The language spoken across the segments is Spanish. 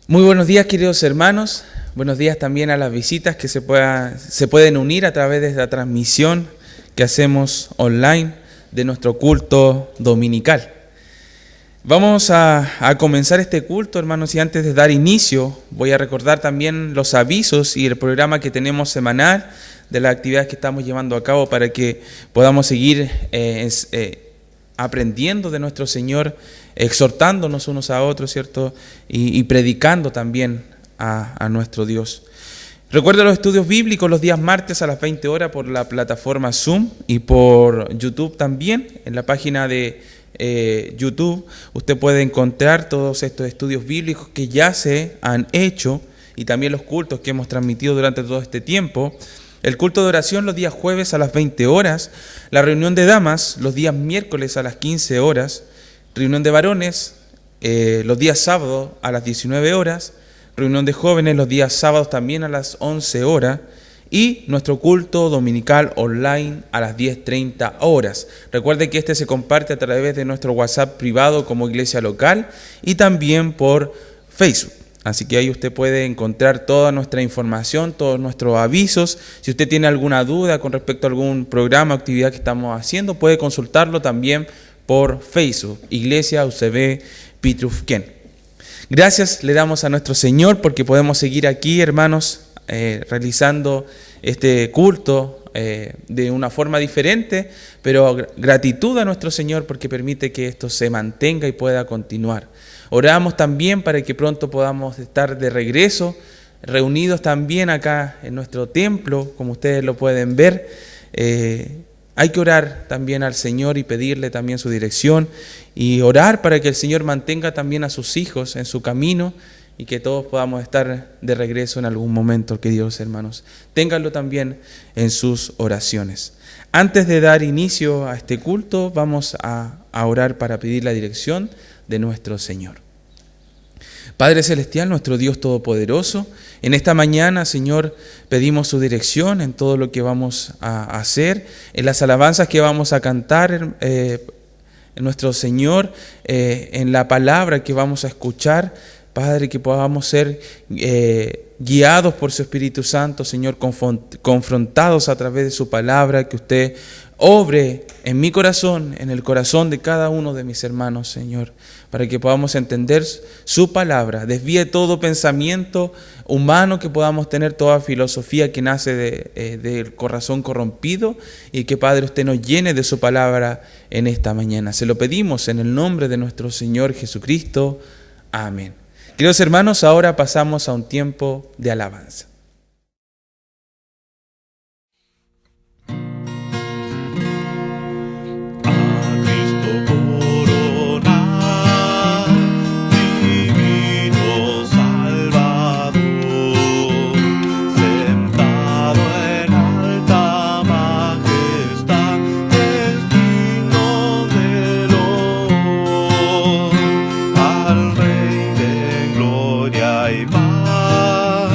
Muy buenos días, queridos hermanos. Buenos días también a las visitas que se pueden unir a través de esta transmisión que hacemos online de nuestro culto dominical. Vamos a comenzar este culto, hermanos, y antes de dar inicio voy a recordar también los avisos y el programa que tenemos semanal de las actividades que estamos llevando a cabo para que podamos seguir aprendiendo de nuestro Señor, exhortándonos unos a otros, ¿cierto? Y predicando también a nuestro Dios. Recuerda los estudios bíblicos los días martes a las 20 horas por la plataforma Zoom y por YouTube también. En la página de YouTube usted puede encontrar todos estos estudios bíblicos que ya se han hecho y también los cultos que hemos transmitido durante todo este tiempo. El culto de oración los días jueves a las 20 horas, la reunión de damas los días miércoles a las 15 horas, reunión de varones los días sábados a las 19 horas, reunión de jóvenes los días sábados también a las 11 horas y nuestro culto dominical online a las 10:30 horas. Recuerde que este se comparte a través de nuestro WhatsApp privado como iglesia local y también por Facebook. Así que ahí usted puede encontrar toda nuestra información, todos nuestros avisos. Si usted tiene alguna duda con respecto a algún programa o actividad que estamos haciendo, puede consultarlo también por Facebook, Iglesia UCB Pitrufquén. Gracias le damos a nuestro Señor porque podemos seguir aquí, hermanos, realizando este culto de una forma diferente, pero gratitud a nuestro Señor porque permite que esto se mantenga y pueda continuar. Oramos también para que pronto podamos estar de regreso, reunidos también acá en nuestro templo, como ustedes lo pueden ver. Hay que orar también al Señor y pedirle también su dirección y orar para que el Señor mantenga también a sus hijos en su camino y que todos podamos estar de regreso en algún momento, queridos hermanos. Ténganlo también en sus oraciones. Antes de dar inicio a este culto, vamos a orar para pedir la dirección de nuestro Señor. Padre Celestial, nuestro Dios Todopoderoso, en esta mañana, Señor, pedimos su dirección en todo lo que vamos a hacer, en las alabanzas que vamos a cantar, nuestro Señor, en la palabra que vamos a escuchar, Padre, que podamos ser guiados por su Espíritu Santo, Señor, confrontados a través de su palabra, que usted obre en mi corazón, en el corazón de cada uno de mis hermanos, Señor, para que podamos entender su palabra, desvíe todo pensamiento humano, que podamos tener toda filosofía que nace del corazón corrompido y que, Padre, usted nos llene de su palabra en esta mañana. Se lo pedimos en el nombre de nuestro Señor Jesucristo. Amén. Queridos hermanos, ahora pasamos a un tiempo de alabanza. Al Rey de gloria y paz.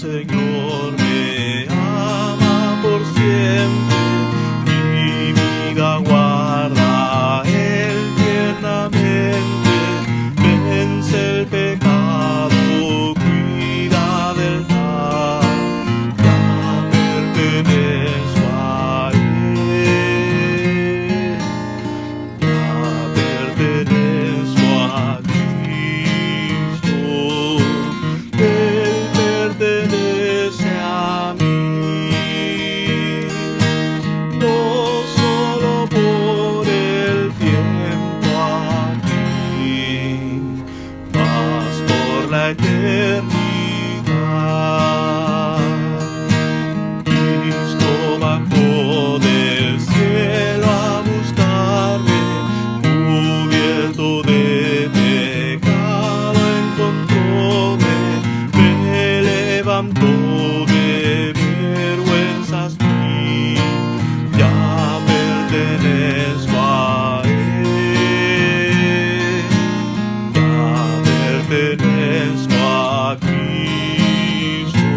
Señor me ama por siempre, mi vida guarda Él tiernamente, vence el pecado, cuida del mal, ya pertenezco a Él, ya pertenezco a Cristo, Él pertenece a mí, no solo por el tiempo aquí, mas por la eternidad. Cristo bajó del cielo a buscarme, cubierto de pecado encontróme, me levantó de vergüenzas mí, ya pertenezco a Él, ya pertenezco a Cristo,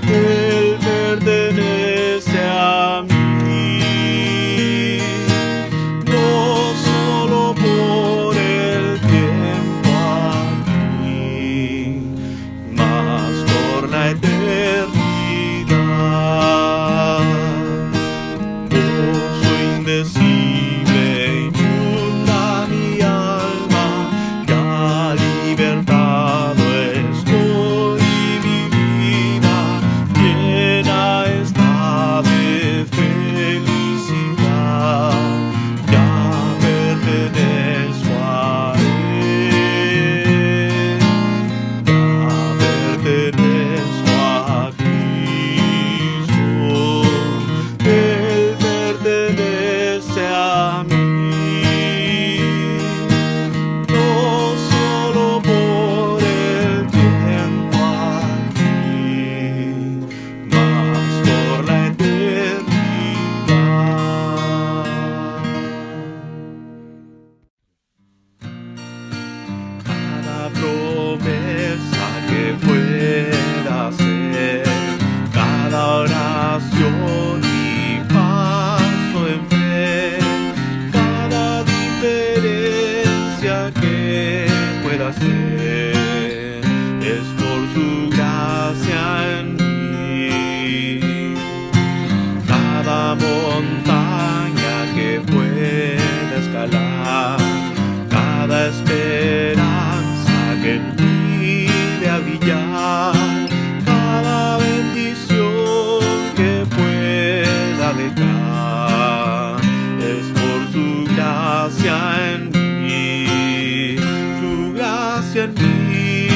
Él pertenece a mí, no solo por el tiempo aquí, mas por la eternidad. Gozo indecible inunda mi alma, ya libertado estoy, mi vida llena está de felicidad, ya pertenezco a Él, ya pertenezco a Cristo, Él pertenece a mí, no solo por el tiempo aquí, mas por la eternidad. Cada promesa que pueda hacer, cada oración y paso en fe, cada diferencia que pueda hacer, es por su gracia en mí. Cada montaña que pueda escalar, cada esperanza que en mí vea brillar, cada bendición que pueda dejar, es por su gracia en mí, su gracia en mí,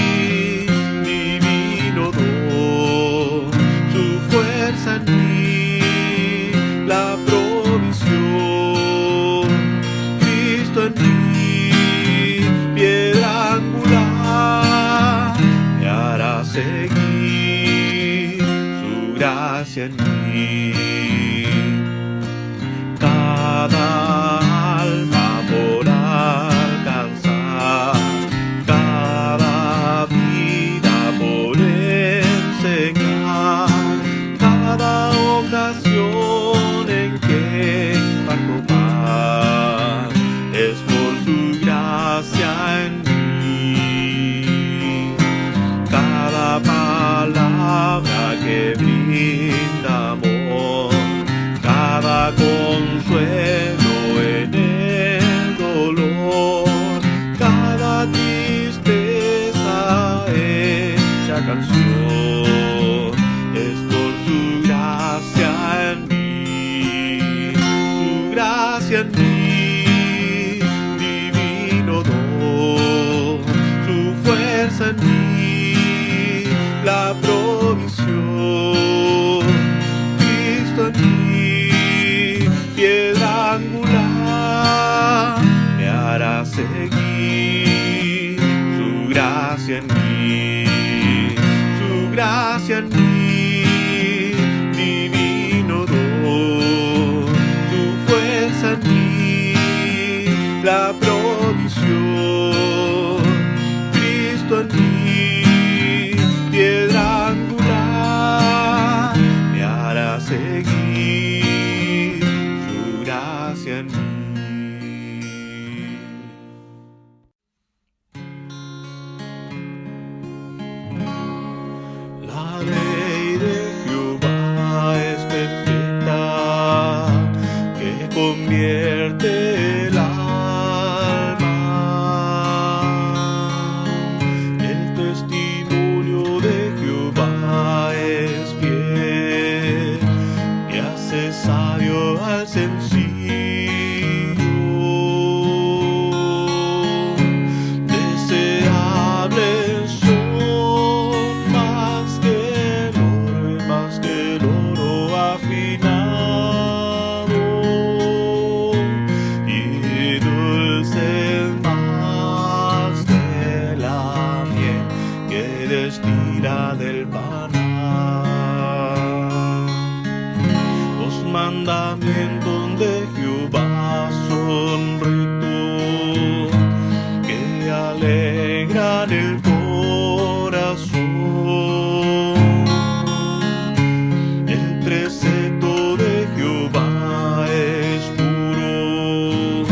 divino don, su fuerza en mí, la provisión, Cristo en mí, piedra angular, me hará seguir su gracia en mí. Cada alma por alcanzar, cada vida por enseñar, cada ocasión en que imparto paz, es por su gracia en mí. Cada palabra que brinda amor, cada consuelo en el dolor, cada tristeza hecha canción, es por su gracia en mí, su gracia en mí, divino don, su fuerza en mí, la provisión, Cristo en mí, piedra angular, me hará seguir su gracia en mí, su gracia en mí, divino don, su fuerza en mí, la provisión, Cristo en mí, piedra angular. en el corazón. El precepto de Jehová es puro,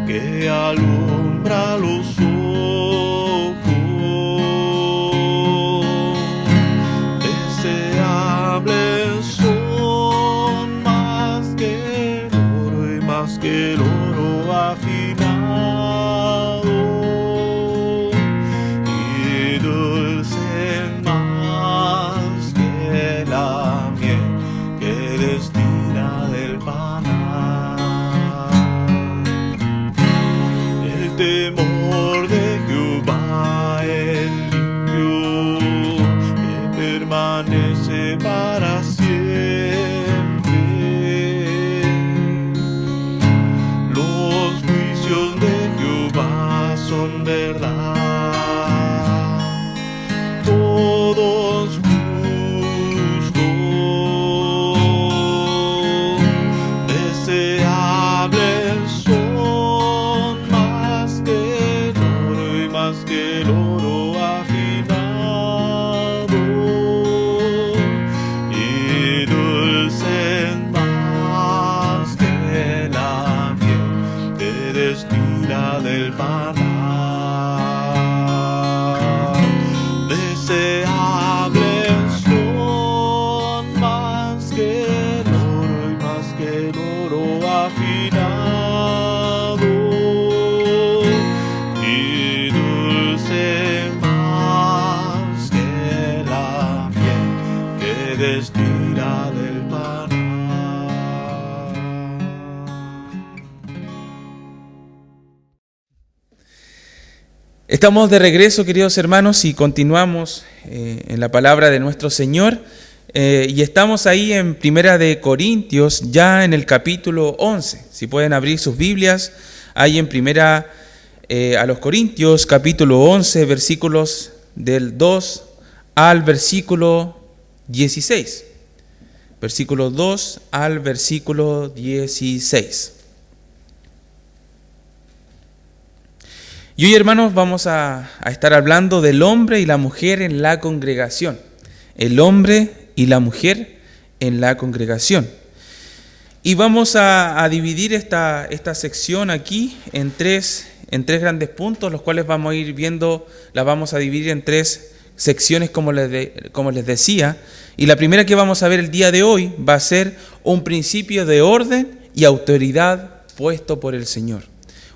que alumbra los ojos. Deseables son más que el oro y más que el oro afinado, y dulces más que la miel que destila del panal. El temor de Jehová es limpio, que permanece para siempre. Los juicios de Jehová son verdad, todos justos. Deseables son más que el oro y más que el oro afinado, y dulces más que la miel que destila del panal. Deseables son más que el oro y más que el oro afinado, y dulce más que la miel que destila del panal. Estamos de regreso, queridos hermanos, y continuamos en la palabra de nuestro Señor. Y estamos ahí en Primera de Corintios, ya en el capítulo 11. Si pueden abrir sus Biblias, ahí en Primera a los Corintios, capítulo 11, versículos del 2 al versículo 16. Versículo 2 al versículo 16. Y hoy, hermanos, vamos a estar hablando del hombre y la mujer en la congregación. El hombre y la mujer en la congregación. Y vamos a dividir esta sección aquí en tres grandes puntos, los cuales vamos a ir viendo, la vamos a dividir en tres secciones, como les decía. Y la primera que vamos a ver el día de hoy va a ser un principio de orden y autoridad puesto por el Señor.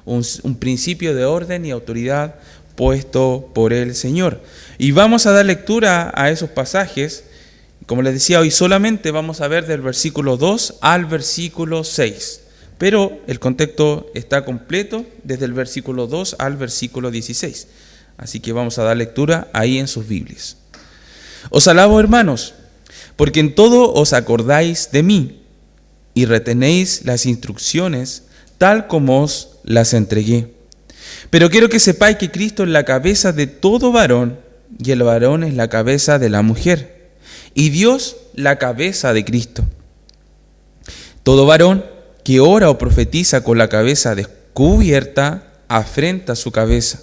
Un principio de orden y autoridad puesto por el Señor. Y vamos a dar lectura a esos pasajes. Como les decía, hoy solamente vamos a ver del versículo 2 al versículo 6. Pero el contexto está completo desde el versículo 2 al versículo 16. Así que vamos a dar lectura ahí en sus Biblias. Os alabo, hermanos, porque en todo os acordáis de mí y retenéis las instrucciones tal como os las entregué. Pero quiero que sepáis que Cristo es la cabeza de todo varón, y el varón es la cabeza de la mujer, y Dios la cabeza de Cristo. Todo varón que ora o profetiza con la cabeza descubierta afrenta su cabeza,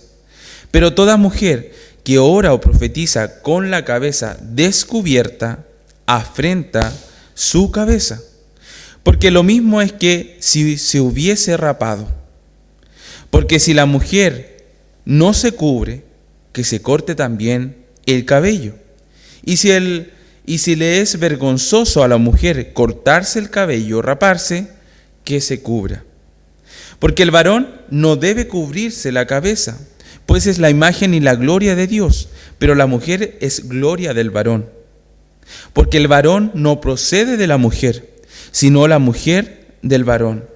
pero toda mujer que ora o profetiza con la cabeza descubierta afrenta su cabeza. Porque lo mismo es que si se hubiese rapado. Porque si la mujer no se cubre, que se corte también el cabello. Y si le es vergonzoso a la mujer cortarse el cabello o raparse, que se cubra. Porque el varón no debe cubrirse la cabeza, pues es la imagen y la gloria de Dios, pero la mujer es gloria del varón. Porque el varón no procede de la mujer, sino la mujer del varón.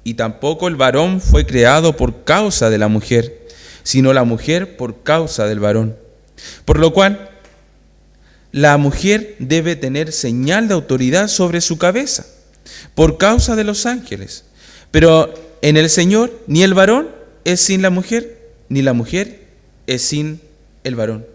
Y tampoco el varón fue creado por causa de la mujer, sino la mujer por causa del varón. Por lo cual, la mujer debe tener señal de autoridad sobre su cabeza, por causa de los ángeles. Pero en el Señor, ni el varón es sin la mujer, ni la mujer es sin el varón.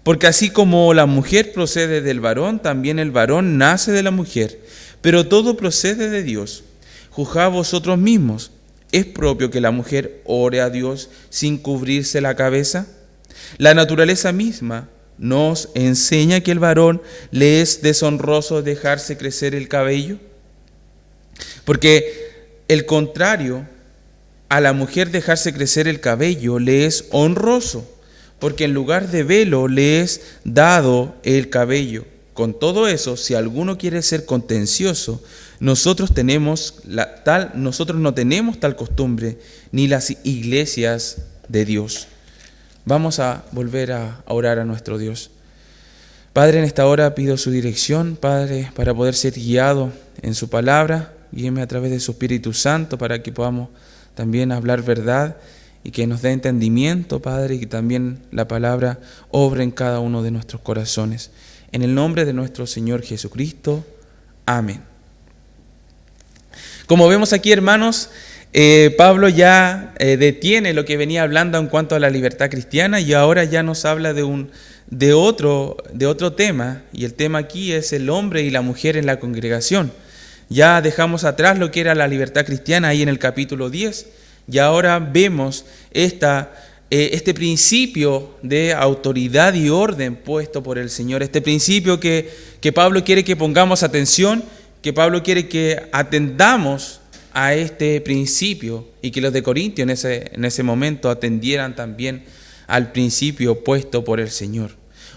Porque así como la mujer procede del varón, también el varón nace de la mujer. Pero todo procede de Dios. Juzgad vosotros mismos. ¿Es propio que la mujer ore a Dios sin cubrirse la cabeza? La naturaleza misma nos enseña que el varón le es deshonroso dejarse crecer el cabello, porque el contrario a la mujer dejarse crecer el cabello le es honroso, porque en lugar de velo le es dado el cabello. Con todo eso, si alguno quiere ser contencioso, nosotros no tenemos tal costumbre, ni las iglesias de Dios. Vamos a volver a orar a nuestro Dios. Padre, en esta hora pido su dirección, Padre, para poder ser guiado en su palabra. Guíeme a través de su Espíritu Santo para que podamos también hablar verdad y que nos dé entendimiento, Padre, y que también la palabra obre en cada uno de nuestros corazones. En el nombre de nuestro Señor Jesucristo. Amén. Como vemos aquí, hermanos, Pablo ya detiene lo que venía hablando en cuanto a la libertad cristiana y ahora ya nos habla de otro tema, y el tema aquí es el hombre y la mujer en la congregación. Ya dejamos atrás lo que era la libertad cristiana ahí en el capítulo 10 y ahora vemos este principio de autoridad y orden puesto por el Señor, este principio que Pablo quiere que pongamos atención, que Pablo quiere que atendamos a este principio y que los de Corintio en ese momento atendieran también al principio puesto por el Señor.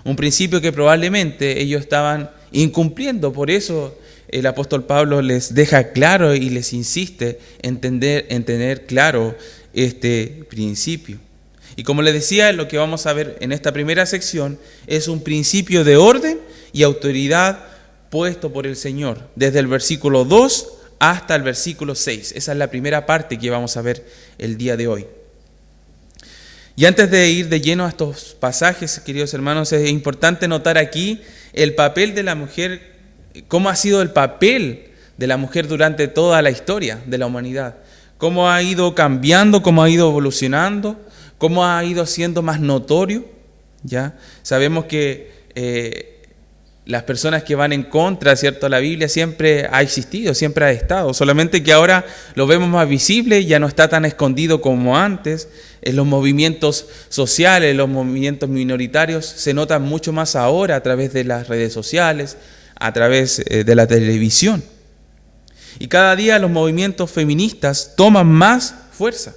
Un principio que probablemente ellos estaban incumpliendo, por eso el apóstol Pablo les deja claro y les insiste en tener claro este principio. Y como les decía, lo que vamos a ver en esta primera sección es un principio de orden y autoridad puesto por el Señor, desde el versículo 2 hasta el versículo 6. Esa es la primera parte que vamos a ver el día de hoy. Y antes de ir de lleno a estos pasajes, queridos hermanos, es importante notar aquí el papel de la mujer, cómo ha sido el papel de la mujer durante toda la historia de la humanidad, cómo ha ido cambiando, cómo ha ido evolucionando, cómo ha ido siendo más notorio. ¿Ya? Sabemos que las personas que van en contra, ¿cierto?, de la Biblia siempre ha existido, siempre ha estado, solamente que ahora lo vemos más visible, ya no está tan escondido como antes. En los movimientos sociales, los movimientos minoritarios se notan mucho más ahora a través de las redes sociales, a través de la televisión. Y cada día los movimientos feministas toman más fuerza.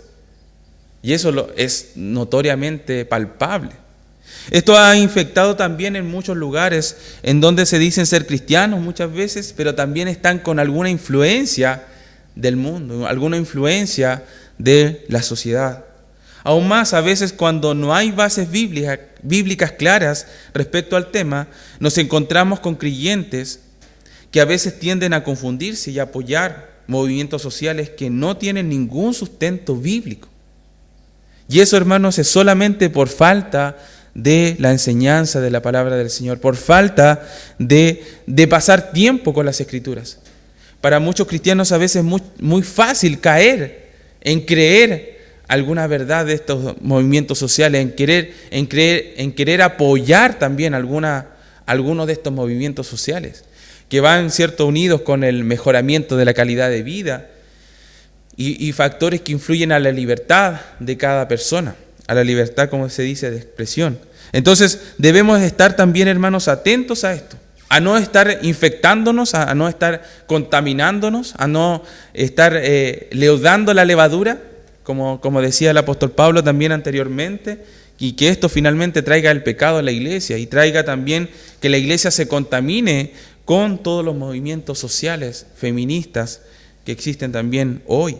Y eso es notoriamente palpable. Esto ha infectado también en muchos lugares en donde se dicen ser cristianos muchas veces, pero también están con alguna influencia del mundo, alguna influencia de la sociedad. Aún más, a veces cuando no hay bases bíblicas claras respecto al tema, nos encontramos con creyentes que a veces tienden a confundirse y a apoyar movimientos sociales que no tienen ningún sustento bíblico. Y eso, hermanos, es solamente por falta de la enseñanza de la palabra del Señor, por falta de pasar tiempo con las Escrituras. Para muchos cristianos a veces es muy fácil caer en creer alguna verdad de estos movimientos sociales, en querer apoyar también algunos de estos movimientos sociales, que van, cierto, unidos con el mejoramiento de la calidad de vida y factores que influyen a la libertad de cada persona, a la libertad, como se dice, de expresión. Entonces debemos estar también, hermanos, atentos a esto, a no estar infectándonos, a no estar contaminándonos, a no estar leudando la levadura, como decía el apóstol Pablo también anteriormente, y que esto finalmente traiga el pecado a la iglesia y traiga también que la iglesia se contamine con todos los movimientos sociales feministas que existen también hoy.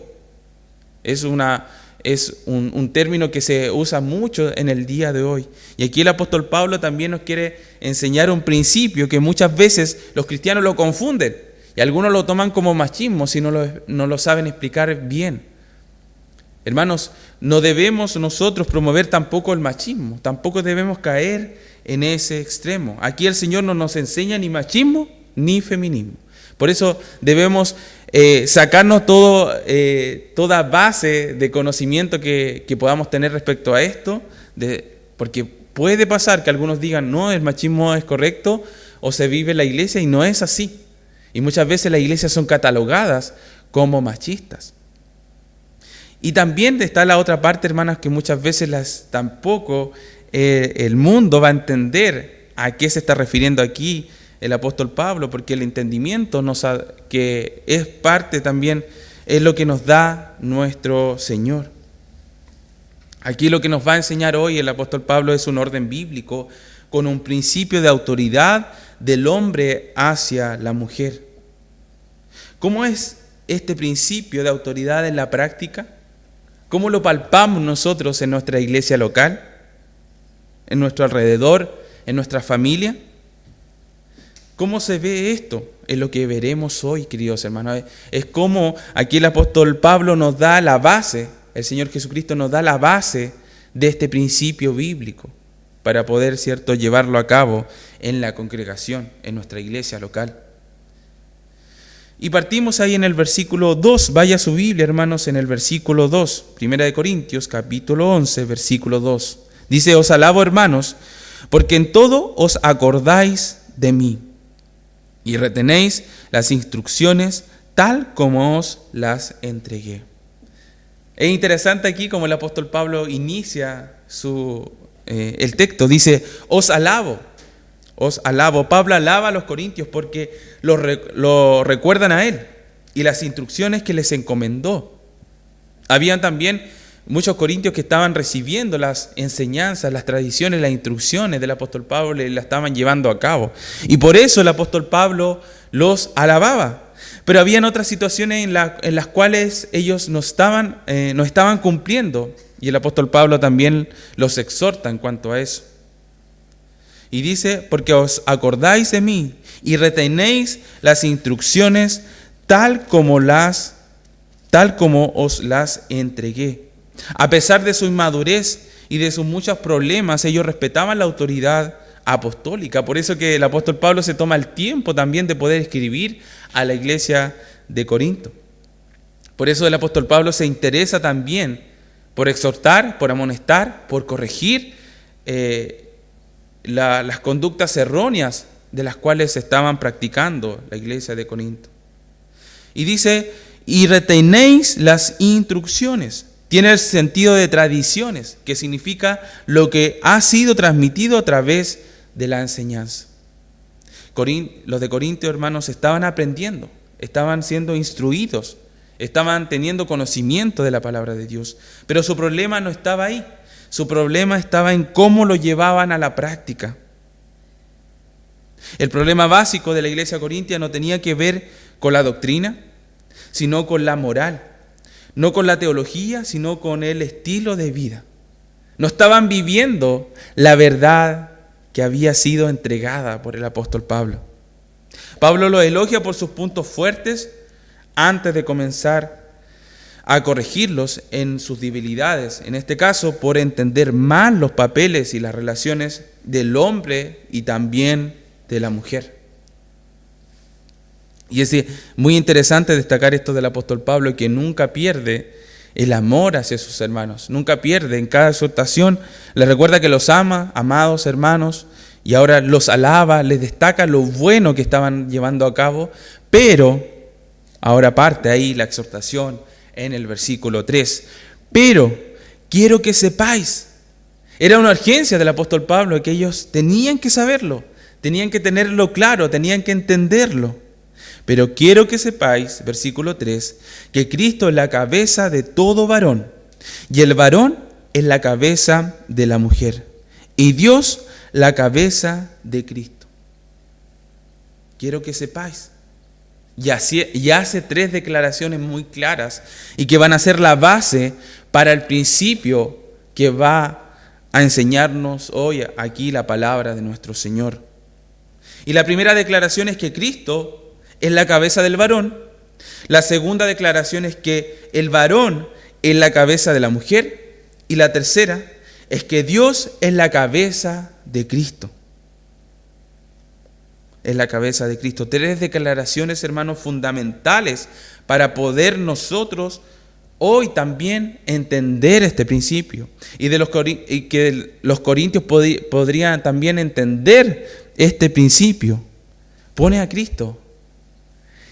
Es un término que se usa mucho en el día de hoy. Y aquí el apóstol Pablo también nos quiere enseñar un principio que muchas veces los cristianos lo confunden y algunos lo toman como machismo si no lo saben explicar bien. Hermanos, no debemos nosotros promover tampoco el machismo, tampoco debemos caer en ese extremo. Aquí el Señor no nos enseña ni machismo ni feminismo. Por eso debemos sacarnos toda base de conocimiento que podamos tener respecto a esto, porque puede pasar que algunos digan, no, el machismo es correcto, o se vive en la iglesia, y no es así. Y muchas veces las iglesias son catalogadas como machistas. Y también está la otra parte, hermanas, que muchas veces tampoco el mundo va a entender a qué se está refiriendo aquí el apóstol Pablo, porque el entendimiento que es parte también, es lo que nos da nuestro Señor. Aquí lo que nos va a enseñar hoy el apóstol Pablo es un orden bíblico con un principio de autoridad del hombre hacia la mujer. ¿Cómo es este principio de autoridad en la práctica? ¿Cómo lo palpamos nosotros en nuestra iglesia local, en nuestro alrededor, en nuestra familia? ¿Cómo se ve esto? Es lo que veremos hoy, queridos hermanos. Es como aquí el apóstol Pablo nos da la base, el Señor Jesucristo nos da la base de este principio bíblico para poder, ¿cierto?, llevarlo a cabo en la congregación, en nuestra iglesia local. Y partimos ahí en el versículo 2. Vaya su Biblia, hermanos, en el versículo 2. Primera de Corintios, capítulo 11, versículo 2. Dice: os alabo, hermanos, porque en todo os acordáis de mí y retenéis las instrucciones tal como os las entregué. Es interesante aquí como el apóstol Pablo inicia el texto. Dice: os alabo. Os alabo. Pablo alaba a los corintios porque lo recuerdan a él y las instrucciones que les encomendó. Habían también muchos corintios que estaban recibiendo las enseñanzas, las tradiciones, las instrucciones del apóstol Pablo y las estaban llevando a cabo. Y por eso el apóstol Pablo los alababa. Pero habían otras situaciones en las cuales ellos no estaban cumpliendo. Y el apóstol Pablo también los exhorta en cuanto a eso. Y dice: porque os acordáis de mí y retenéis las instrucciones tal como os las entregué. A pesar de su inmadurez y de sus muchos problemas, ellos respetaban la autoridad apostólica. Por eso que el apóstol Pablo se toma el tiempo también de poder escribir a la iglesia de Corinto. Por eso el apóstol Pablo se interesa también por exhortar, por amonestar, por corregir las conductas erróneas de las cuales se estaban practicando la iglesia de Corinto. Y dice: y retenéis las instrucciones. Tiene el sentido de tradiciones, que significa lo que ha sido transmitido a través de la enseñanza. Los de Corinto, hermanos, estaban aprendiendo, estaban siendo instruidos, estaban teniendo conocimiento de la palabra de Dios. Pero su problema no estaba ahí. Su problema estaba en cómo lo llevaban a la práctica. El problema básico de la iglesia corintia no tenía que ver con la doctrina, sino con la moral. No con la teología, sino con el estilo de vida. No estaban viviendo la verdad que había sido entregada por el apóstol Pablo. Pablo lo elogia por sus puntos fuertes antes de comenzar a corregirlos en sus debilidades. En este caso, por entender mal los papeles y las relaciones del hombre y también de la mujer. Y es muy interesante destacar esto del apóstol Pablo, que nunca pierde el amor hacia sus hermanos. Nunca pierde, en cada exhortación les recuerda que los ama, amados hermanos, y ahora los alaba, les destaca lo bueno que estaban llevando a cabo, pero ahora parte ahí la exhortación en el versículo 3. Pero quiero que sepáis, era una urgencia del apóstol Pablo, que ellos tenían que saberlo, tenían que tenerlo claro, tenían que entenderlo. Pero quiero que sepáis, versículo 3, que Cristo es la cabeza de todo varón, y el varón es la cabeza de la mujer, y Dios la cabeza de Cristo. Quiero que sepáis. Y hace 3 declaraciones muy claras y que van a ser la base para el principio que va a enseñarnos hoy aquí la palabra de nuestro Señor. Y la primera declaración es que Cristo es la cabeza del varón. La segunda declaración es que el varón es la cabeza de la mujer. Y la tercera es que Dios es la cabeza de Cristo. Es la cabeza de Cristo. 3 declaraciones, hermanos, fundamentales para poder nosotros hoy también entender este principio. Y que los corintios podrían también entender este principio. Pone a Cristo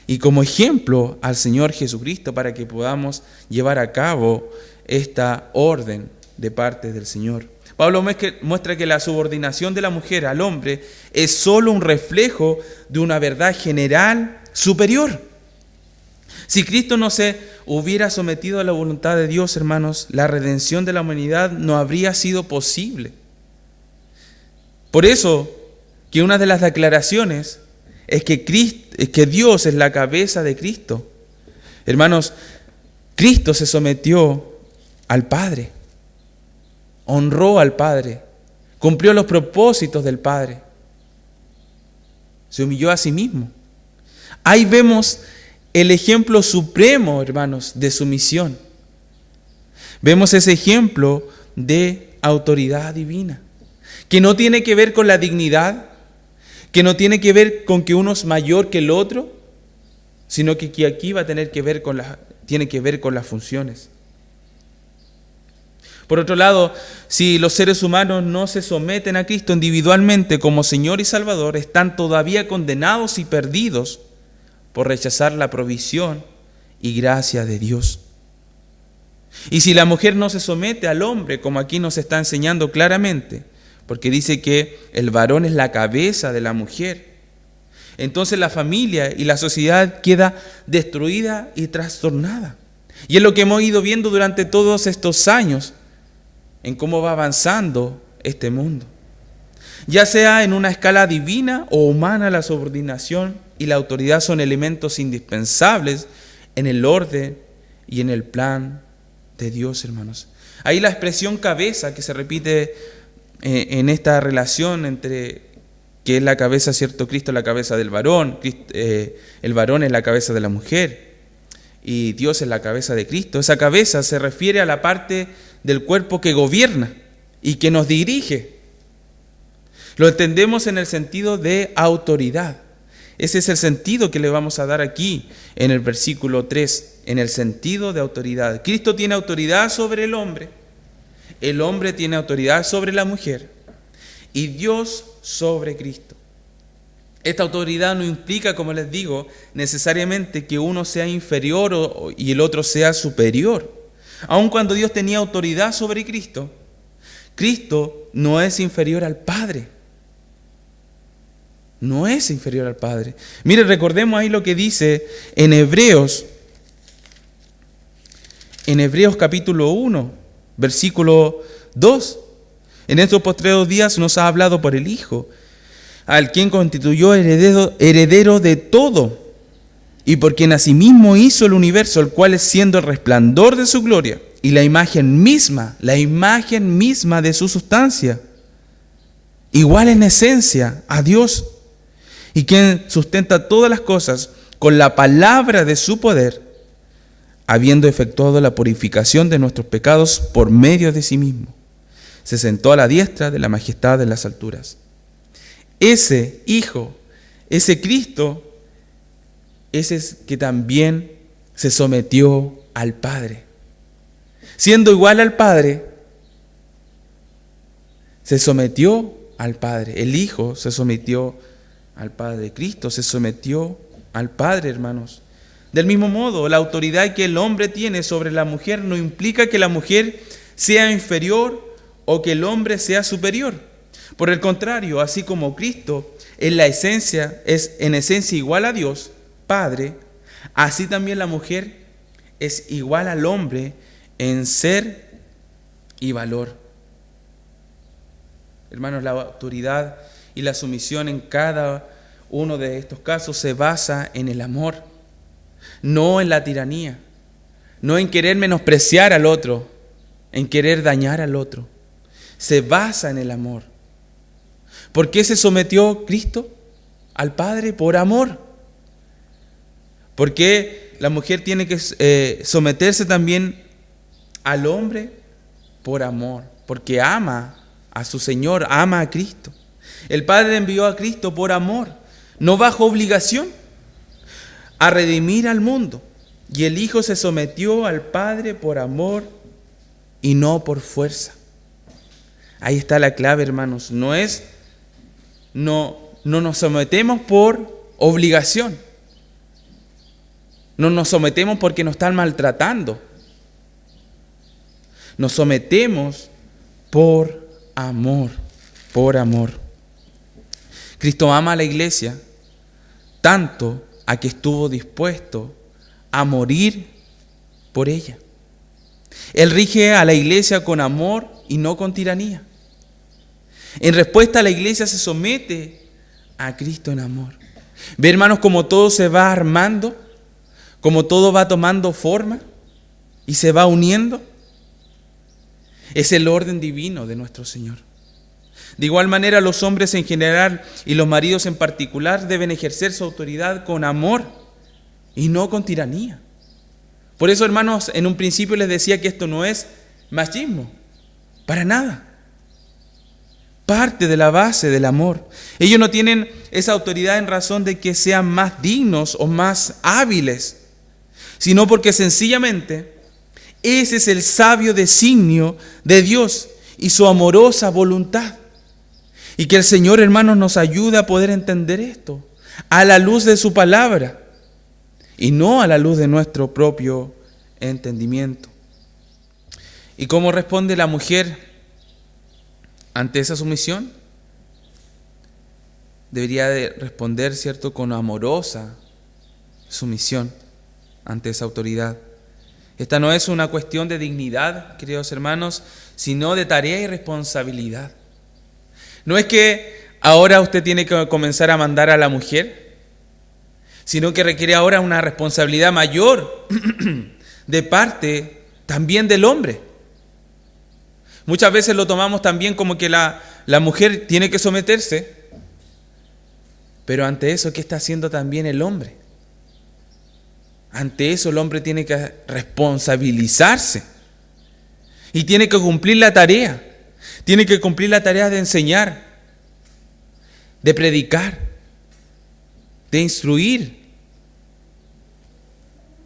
y como ejemplo al Señor Jesucristo para que podamos llevar a cabo esta orden de parte del Señor. Pablo muestra que la subordinación de la mujer al hombre es solo un reflejo de una verdad general superior. Si Cristo no se hubiera sometido a la voluntad de Dios, hermanos, la redención de la humanidad no habría sido posible. Por eso, que una de las declaraciones es que Dios es la cabeza de Cristo. Hermanos, Cristo se sometió al Padre, honró al Padre, cumplió los propósitos del Padre, se humilló a sí mismo. Ahí vemos el ejemplo supremo, hermanos, de sumisión. Vemos ese ejemplo de autoridad divina, que no tiene que ver con la dignidad, que no tiene que ver con que uno es mayor que el otro, sino que aquí va a tener que ver tiene que ver con las funciones. Por otro lado, si los seres humanos no se someten a Cristo individualmente como Señor y Salvador, están todavía condenados y perdidos por rechazar la provisión y gracia de Dios. Y si la mujer no se somete al hombre, como aquí nos está enseñando claramente, porque dice que el varón es la cabeza de la mujer, entonces la familia y la sociedad queda destruida y trastornada. Y es lo que hemos ido viendo durante todos estos años, en cómo va avanzando este mundo. Ya sea en una escala divina o humana, la subordinación y la autoridad son elementos indispensables en el orden y en el plan de Dios, hermanos. Ahí la expresión cabeza que se repite en esta relación entre que es la cabeza, ¿cierto? Cristo es la cabeza del varón, el varón es la cabeza de la mujer y Dios es la cabeza de Cristo. Esa cabeza se refiere a la parte del cuerpo que gobierna y que nos dirige. Lo entendemos en el sentido de autoridad. Ese es el sentido que le vamos a dar aquí en el versículo 3, en el sentido de autoridad. Cristo tiene autoridad sobre el hombre tiene autoridad sobre la mujer y Dios sobre Cristo. Esta autoridad no implica, como les digo, necesariamente que uno sea inferior y el otro sea superior. Aun cuando Dios tenía autoridad sobre Cristo, Cristo no es inferior al Padre. No es inferior al Padre. Mire, recordemos ahí lo que dice en Hebreos capítulo 1, versículo 2. En estos postreros días nos ha hablado por el Hijo, al quien constituyó heredero de todo, y por quien asimismo hizo el universo, el cual es siendo el resplandor de su gloria, y la imagen misma de su sustancia, igual en esencia a Dios, y quien sustenta todas las cosas con la palabra de su poder, habiendo efectuado la purificación de nuestros pecados por medio de sí mismo, se sentó a la diestra de la majestad de las alturas. Ese Hijo, ese Cristo, ese es que también se sometió al Padre. Siendo igual al Padre, se sometió al Padre. El Hijo se sometió al Padre. Cristo se sometió al Padre, hermanos. Del mismo modo, la autoridad que el hombre tiene sobre la mujer no implica que la mujer sea inferior o que el hombre sea superior. Por el contrario, así como Cristo es en esencia igual a Dios, Padre, así también la mujer es igual al hombre en ser y valor. Hermanos, la autoridad y la sumisión en cada uno de estos casos se basa en el amor, no en la tiranía, no en querer menospreciar al otro, en querer dañar al otro. Se basa en el amor. ¿Por qué se sometió Cristo al Padre? Por amor. ¿Por qué la mujer tiene que someterse también al hombre? Por amor. Porque ama a su Señor, ama a Cristo. El Padre envió a Cristo por amor, no bajo obligación, a redimir al mundo. Y el Hijo se sometió al Padre por amor y no por fuerza. Ahí está la clave, hermanos. No nos sometemos por obligación. No nos sometemos porque nos están maltratando. Nos sometemos por amor, por amor. Cristo ama a la iglesia tanto a que estuvo dispuesto a morir por ella. Él rige a la iglesia con amor y no con tiranía. En respuesta, la iglesia se somete a Cristo en amor. Ve, hermanos, cómo todo se va armando, cómo todo va tomando forma y se va uniendo. Es el orden divino de nuestro Señor. De igual manera, los hombres en general y los maridos en particular deben ejercer su autoridad con amor y no con tiranía. Por eso, hermanos, en un principio les decía que esto no es machismo, para nada. Parte de la base del amor. Ellos no tienen esa autoridad en razón de que sean más dignos o más hábiles, sino porque sencillamente ese es el sabio designio de Dios y su amorosa voluntad. Y que el Señor, hermanos, nos ayude a poder entender esto a la luz de su palabra y no a la luz de nuestro propio entendimiento. ¿Y cómo responde la mujer ante esa sumisión? Debería de responder, ¿cierto?, con amorosa sumisión ante esa autoridad. Esta no es una cuestión de dignidad, queridos hermanos, sino de tarea y responsabilidad. No es que ahora usted tiene que comenzar a mandar a la mujer, sino que requiere ahora una responsabilidad mayor de parte también del hombre. Muchas veces lo tomamos también como que la mujer tiene que someterse, pero ante eso, ¿qué está haciendo también el hombre? Ante eso el hombre tiene que responsabilizarse y tiene que cumplir la tarea. Tiene que cumplir la tarea de enseñar, de predicar, de instruir,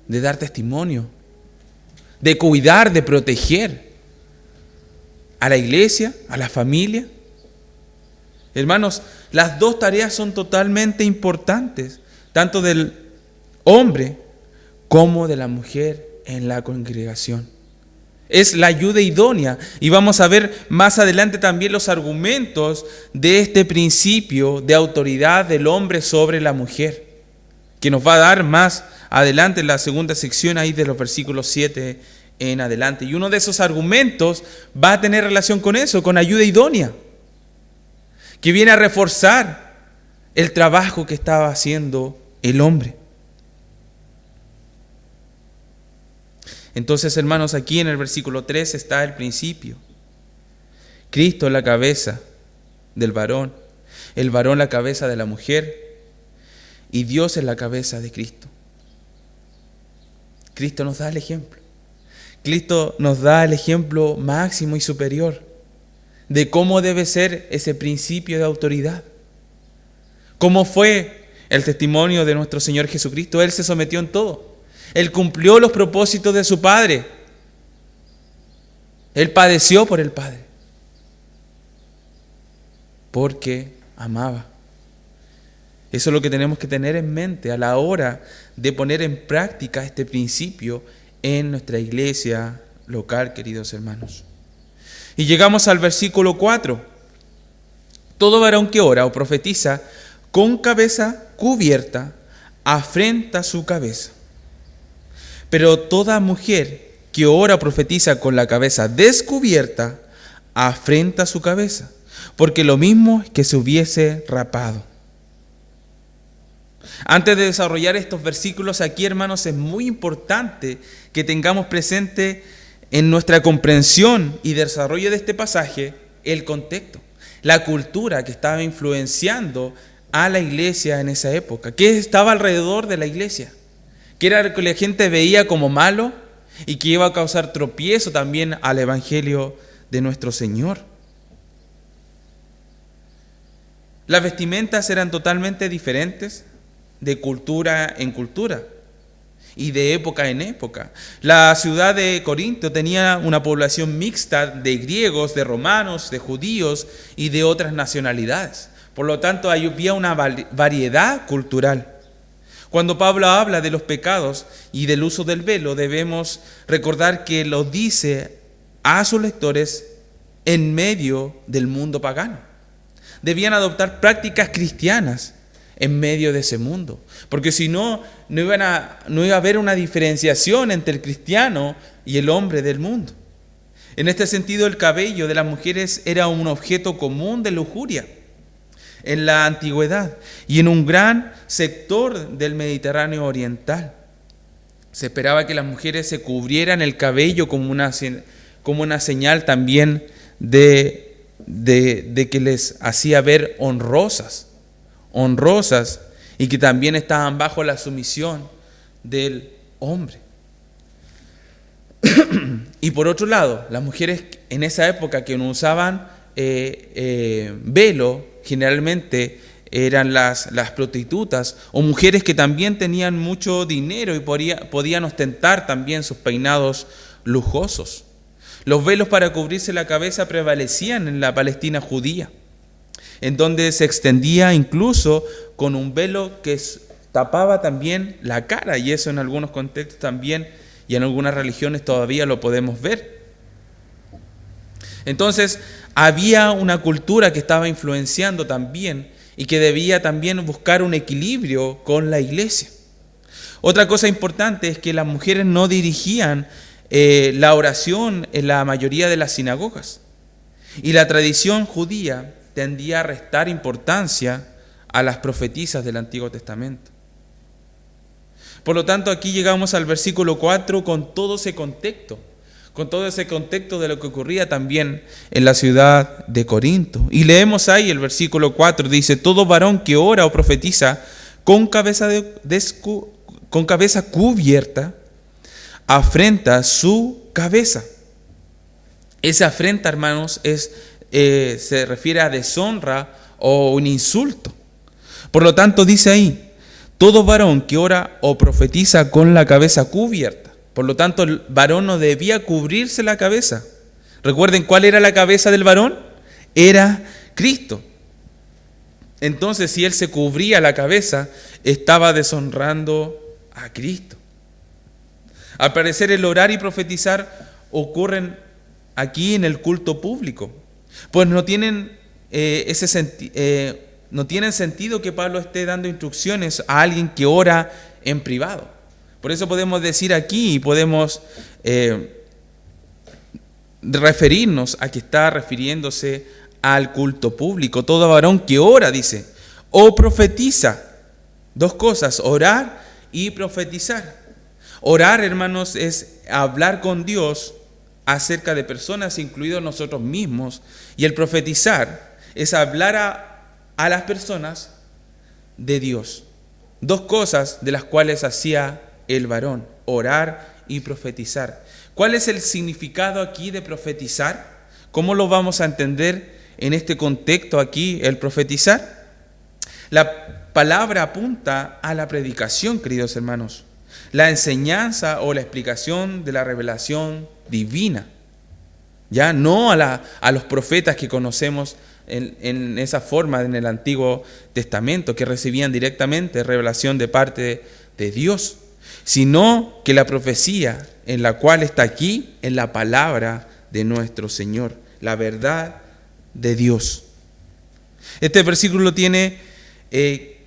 de dar testimonio, de cuidar, de proteger a la iglesia, a la familia. Hermanos, las dos tareas son totalmente importantes, tanto del hombre como de la mujer en la congregación. Es la ayuda idónea, y vamos a ver más adelante también los argumentos de este principio de autoridad del hombre sobre la mujer, que nos va a dar más adelante en la segunda sección ahí de los versículos 7 en adelante. Y uno de esos argumentos va a tener relación con eso, con ayuda idónea, que viene a reforzar el trabajo que estaba haciendo el hombre. Entonces, hermanos, aquí en el versículo 3 está el principio. Cristo es la cabeza del varón, el varón la cabeza de la mujer, y Dios es la cabeza de Cristo. Cristo nos da el ejemplo. Cristo nos da el ejemplo máximo y superior de cómo debe ser ese principio de autoridad. ¿Cómo fue el testimonio de nuestro Señor Jesucristo? Él se sometió en todo. Él cumplió los propósitos de su Padre. Él padeció por el Padre, porque amaba. Eso es lo que tenemos que tener en mente a la hora de poner en práctica este principio en nuestra iglesia local, queridos hermanos. Y llegamos al versículo 4. Todo varón que ora o profetiza con cabeza cubierta afrenta su cabeza. Pero toda mujer que ora o profetiza con la cabeza descubierta afrenta su cabeza, porque lo mismo es que se hubiese rapado. Antes de desarrollar estos versículos aquí, hermanos, es muy importante que tengamos presente en nuestra comprensión y desarrollo de este pasaje el contexto, la cultura que estaba influenciando a la iglesia en esa época, que estaba alrededor de la iglesia, que era lo que la gente veía como malo y que iba a causar tropiezo también al evangelio de nuestro Señor. Las vestimentas eran totalmente diferentes de cultura en cultura y de época en época. La ciudad de Corinto tenía una población mixta de griegos, de romanos, de judíos y de otras nacionalidades. Por lo tanto, había una variedad cultural. Cuando Pablo habla de los pecados y del uso del velo, debemos recordar que lo dice a sus lectores en medio del mundo pagano. Debían adoptar prácticas cristianas en medio de ese mundo, porque si no, no iba a haber una diferenciación entre el cristiano y el hombre del mundo. En este sentido, el cabello de las mujeres era un objeto común de lujuria en la antigüedad y en un gran sector del Mediterráneo oriental. Se esperaba que las mujeres se cubrieran el cabello como una señal también de que les hacía ver honrosas, y que también estaban bajo la sumisión del hombre. Y por otro lado, las mujeres en esa época que no usaban velo, generalmente eran las prostitutas o mujeres que también tenían mucho dinero y podían ostentar también sus peinados lujosos. Los velos para cubrirse la cabeza prevalecían en la Palestina judía, en donde se extendía incluso con un velo que tapaba también la cara, y eso en algunos contextos también y en algunas religiones todavía lo podemos ver. Entonces había una cultura que estaba influenciando también y que debía también buscar un equilibrio con la iglesia. Otra cosa importante es que las mujeres no dirigían la oración en la mayoría de las sinagogas, y la tradición judía tendía a restar importancia a las profetisas del Antiguo Testamento. Por lo tanto, aquí llegamos al versículo 4 con todo ese contexto de lo que ocurría también en la ciudad de Corinto. Y leemos ahí el versículo 4, dice: todo varón que ora o profetiza con cabeza cubierta, afrenta su cabeza. Esa afrenta, hermanos, se refiere a deshonra o un insulto. Por lo tanto, dice ahí: todo varón que ora o profetiza con la cabeza cubierta. Por lo tanto, el varón no debía cubrirse la cabeza. Recuerden, ¿cuál era la cabeza del varón? Era Cristo. Entonces, si él se cubría la cabeza, estaba deshonrando a Cristo. Al parecer, el orar y profetizar ocurren aquí en el culto público, pues no tienen sentido que Pablo esté dando instrucciones a alguien que ora en privado. Por eso podemos decir aquí y podemos referirnos a que está refiriéndose al culto público. Todo varón que ora, dice, o profetiza. Dos cosas: orar y profetizar. Orar, hermanos, es hablar con Dios acerca de personas, incluidos nosotros mismos. Y el profetizar es hablar a las personas de Dios. Dos cosas de las cuales hacía el varón: orar y profetizar. ¿Cuál es el significado aquí de profetizar? ¿Cómo lo vamos a entender en este contexto aquí, el profetizar? La palabra apunta a la predicación, queridos hermanos, la enseñanza o la explicación de la revelación divina. Ya no a los profetas que conocemos en esa forma en el Antiguo Testamento, que recibían directamente revelación de parte de Dios, sino que la profecía en la cual está aquí en la palabra de nuestro Señor, la verdad de Dios. Este versículo tiene que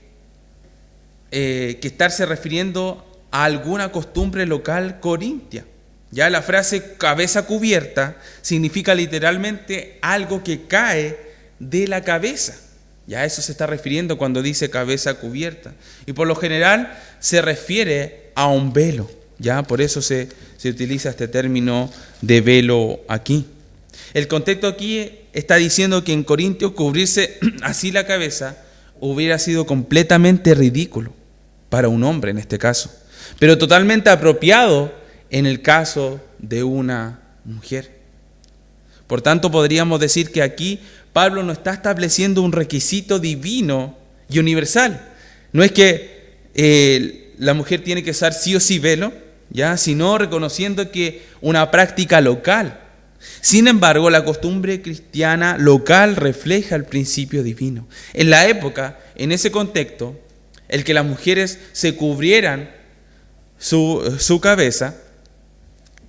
estarse refiriendo a alguna costumbre local corintia. Ya la frase cabeza cubierta significa literalmente algo que cae de la cabeza. Ya eso se está refiriendo cuando dice cabeza cubierta. Y por lo general se refiere a un velo. Ya por eso se utiliza este término de velo aquí. El contexto aquí está diciendo que en Corintio cubrirse así la cabeza hubiera sido completamente ridículo para un hombre en este caso, pero totalmente apropiado en el caso de una mujer. Por tanto, podríamos decir que aquí Pablo no está estableciendo un requisito divino y universal. No es que la mujer tiene que usar sí o sí velo, ¿ya? Sino reconociendo que una práctica local. Sin embargo, la costumbre cristiana local refleja el principio divino. En la época, en ese contexto, el que las mujeres se cubrieran su cabeza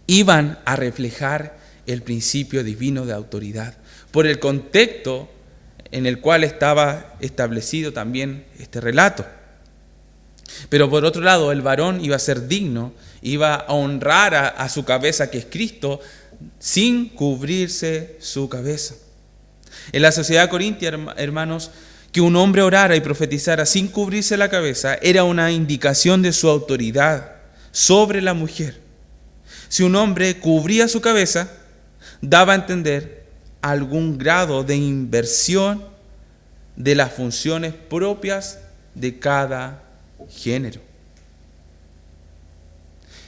iban a reflejar el principio divino de autoridad, por el contexto en el cual estaba establecido también este relato. Pero por otro lado, el varón iba a ser digno, iba a honrar a su cabeza, que es Cristo, sin cubrirse su cabeza. En la sociedad corintia, hermanos, que un hombre orara y profetizara sin cubrirse la cabeza era una indicación de su autoridad sobre la mujer. Si un hombre cubría su cabeza, daba a entender algún grado de inversión de las funciones propias de cada género.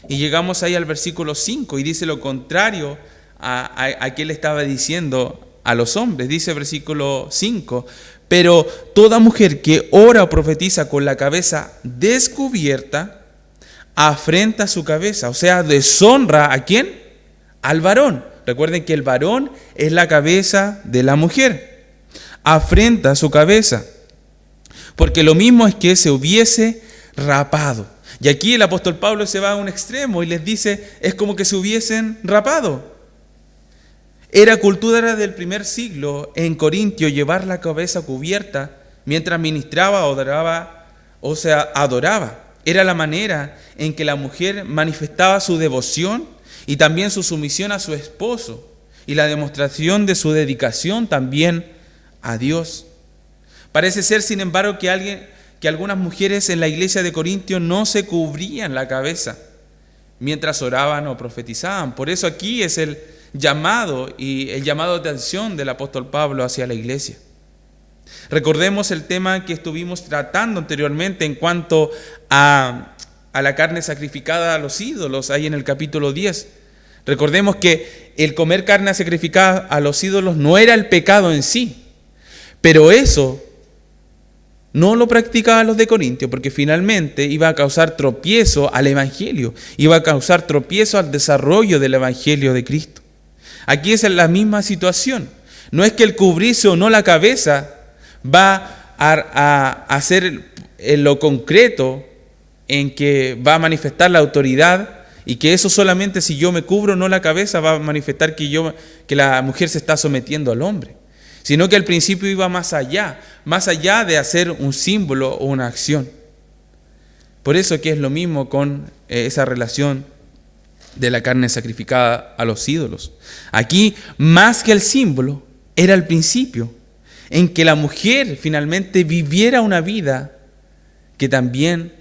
Y llegamos ahí al versículo 5 y dice lo contrario a que él estaba diciendo a los hombres. Dice el versículo 5: pero toda mujer que ora o profetiza con la cabeza descubierta afrenta su cabeza, o sea, deshonra ¿a quién? Al varón. Recuerden que el varón es la cabeza de la mujer. Afrenta su cabeza, porque lo mismo es que se hubiese rapado. Y aquí el apóstol Pablo se va a un extremo y les dice, es como que se hubiesen rapado. Era cultura del primer siglo en Corintio llevar la cabeza cubierta mientras ministraba o adoraba. Era la manera en que la mujer manifestaba su devoción y también su sumisión a su esposo y la demostración de su dedicación también a Dios. Parece ser, sin embargo, que algunas mujeres en la iglesia de Corintio no se cubrían la cabeza mientras oraban o profetizaban. Por eso aquí es el llamado de atención del apóstol Pablo hacia la iglesia. Recordemos el tema que estuvimos tratando anteriormente en cuanto a la carne sacrificada a los ídolos, ahí en el capítulo 10. Recordemos que el comer carne sacrificada a los ídolos no era el pecado en sí, pero eso no lo practicaban los de Corintio, porque finalmente iba a causar tropiezo al evangelio, iba a causar tropiezo al desarrollo del evangelio de Cristo. Aquí es la misma situación. No es que el cubrirse o no la cabeza va a hacer lo concreto en que va a manifestar la autoridad, y que eso solamente si yo me cubro o no la cabeza va a manifestar que la mujer se está sometiendo al hombre, sino que al principio iba más allá de hacer un símbolo o una acción. Por eso que es lo mismo con esa relación de la carne sacrificada a los ídolos. Aquí, más que el símbolo, era el principio en que la mujer finalmente viviera una vida que también